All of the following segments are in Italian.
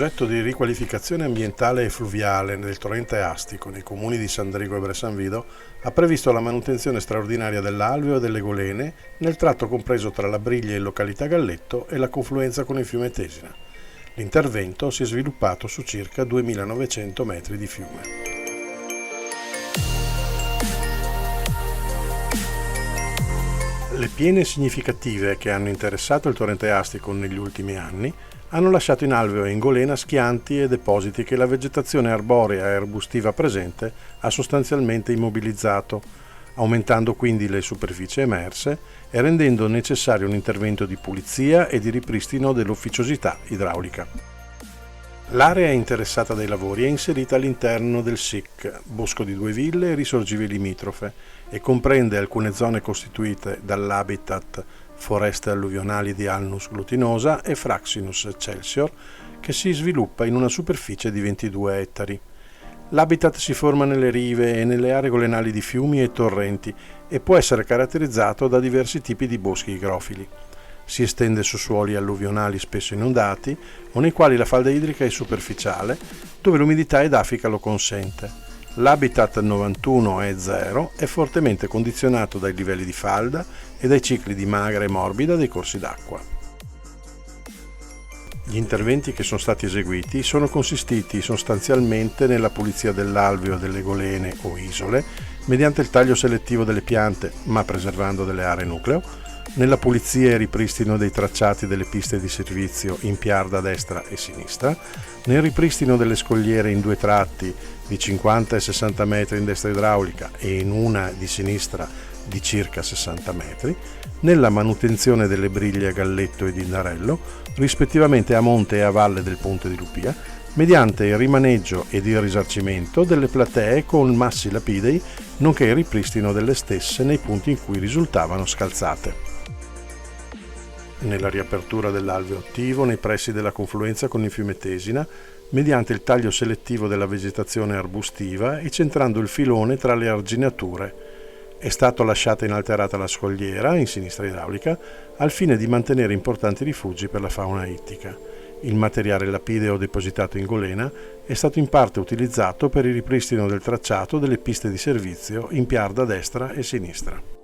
progetto di riqualificazione ambientale e fluviale del torrente Astico nei comuni di Sandrigo e Bressanvido ha previsto la manutenzione straordinaria dell'alveo e delle golene nel tratto compreso tra la Briglia in località Galletto e la confluenza con il fiume Tesina. L'intervento si è sviluppato su circa 2900 metri di fiume. Le piene significative che hanno interessato il torrente Astico negli ultimi anni hanno lasciato in alveo e in golena schianti e depositi che la vegetazione arborea e arbustiva presente ha sostanzialmente immobilizzato, aumentando quindi le superfici emerse e rendendo necessario un intervento di pulizia e di ripristino dell'ufficiosità idraulica. L'area interessata dai lavori è inserita all'interno del SIC, Bosco di Due Ville e risorgive limitrofe, e comprende alcune zone costituite dall'habitat foreste alluvionali di Alnus glutinosa e Fraxinus excelsior, che si sviluppa in una superficie di 22 ettari. L'habitat si forma nelle rive e nelle aree golenali di fiumi e torrenti e può essere caratterizzato da diversi tipi di boschi igrofili. Si estende su suoli alluvionali spesso inondati o nei quali la falda idrica è superficiale, dove l'umidità edafica lo consente. L'habitat 91 e 0 è fortemente condizionato dai livelli di falda e dai cicli di magra e morbida dei corsi d'acqua. Gli interventi che sono stati eseguiti sono consistiti sostanzialmente nella pulizia dell'alveo e delle golene o isole, mediante il taglio selettivo delle piante, ma preservando delle aree nucleo, nella pulizia e ripristino dei tracciati delle piste di servizio in piarda a destra e sinistra, nel ripristino delle scogliere in due tratti di 50 e 60 metri in destra idraulica e in una di sinistra di circa 60 metri, nella manutenzione delle briglie a Galletto e di Narello, rispettivamente a monte e a valle del Ponte di Lupia, mediante il rimaneggio ed il risarcimento delle platee con massi lapidei, nonché il ripristino delle stesse nei punti in cui risultavano scalzate. Nella riapertura dell'alveo attivo nei pressi della confluenza con il fiume Tesina, mediante il taglio selettivo della vegetazione arbustiva e centrando il filone tra le arginature. È stata lasciata inalterata la scogliera, in sinistra idraulica, al fine di mantenere importanti rifugi per la fauna ittica. Il materiale lapideo depositato in golena è stato in parte utilizzato per il ripristino del tracciato delle piste di servizio in piarda destra e sinistra.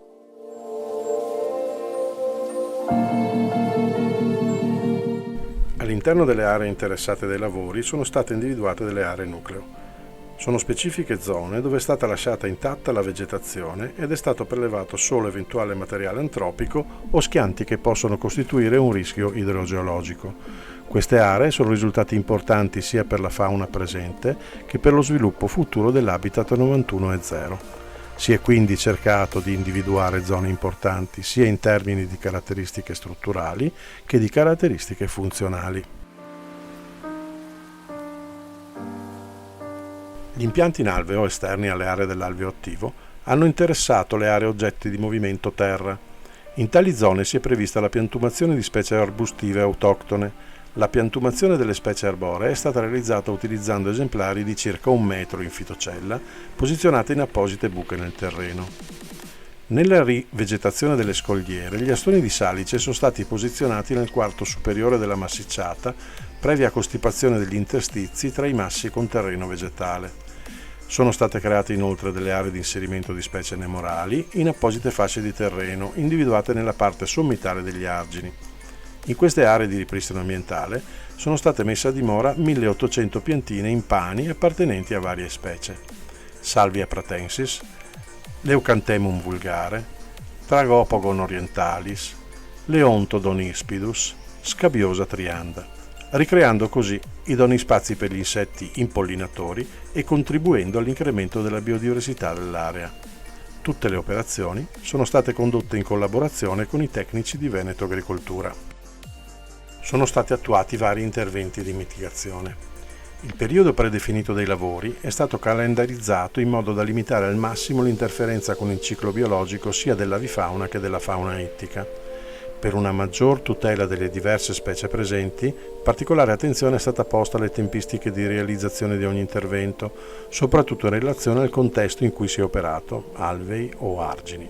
All'interno delle aree interessate dai lavori sono state individuate delle aree nucleo. Sono specifiche zone dove è stata lasciata intatta la vegetazione ed è stato prelevato solo eventuale materiale antropico o schianti che possono costituire un rischio idrogeologico. Queste aree sono risultate importanti sia per la fauna presente che per lo sviluppo futuro dell'habitat 91 e 0. Si è quindi cercato di individuare zone importanti sia in termini di caratteristiche strutturali che di caratteristiche funzionali. Gli impianti in alveo esterni alle aree dell'alveo attivo hanno interessato le aree oggetti di movimento terra. In tali zone si è prevista la piantumazione di specie arbustive autoctone. La piantumazione delle specie arboree è stata realizzata utilizzando esemplari di circa 1 metro in fitocella, posizionate in apposite buche nel terreno. Nella rivegetazione delle scogliere, gli astoni di salice sono stati posizionati nel quarto superiore della massicciata, previa costipazione degli interstizi tra i massi con terreno vegetale. Sono state create inoltre delle aree di inserimento di specie nemorali in apposite fasce di terreno, individuate nella parte sommitale degli argini. In queste aree di ripristino ambientale sono state messe a dimora 1800 piantine in pani appartenenti a varie specie: Salvia pratensis, Leucanthemum vulgare, Tragopogon orientalis, Leontodon ispidus, Scabiosa trianda, ricreando così idonei spazi per gli insetti impollinatori e contribuendo all'incremento della biodiversità dell'area. Tutte le operazioni sono state condotte in collaborazione con i tecnici di Veneto Agricoltura. Sono stati attuati vari interventi di mitigazione. Il periodo predefinito dei lavori è stato calendarizzato in modo da limitare al massimo l'interferenza con il ciclo biologico sia dell'avifauna che della fauna ittica. Per una maggior tutela delle diverse specie presenti, particolare attenzione è stata posta alle tempistiche di realizzazione di ogni intervento, soprattutto in relazione al contesto in cui si è operato, alvei o argini.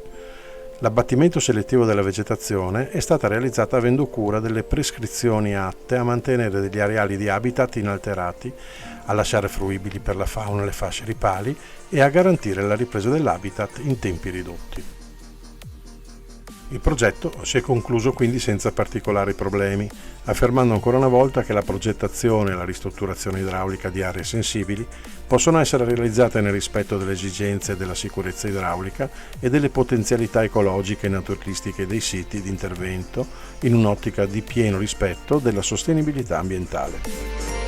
L'abbattimento selettivo della vegetazione è stata realizzata avendo cura delle prescrizioni atte a mantenere degli areali di habitat inalterati, a lasciare fruibili per la fauna le fasce ripali e a garantire la ripresa dell'habitat in tempi ridotti. Il progetto si è concluso quindi senza particolari problemi, affermando ancora una volta che la progettazione e la ristrutturazione idraulica di aree sensibili possono essere realizzate nel rispetto delle esigenze della sicurezza idraulica e delle potenzialità ecologiche e naturalistiche dei siti di intervento in un'ottica di pieno rispetto della sostenibilità ambientale.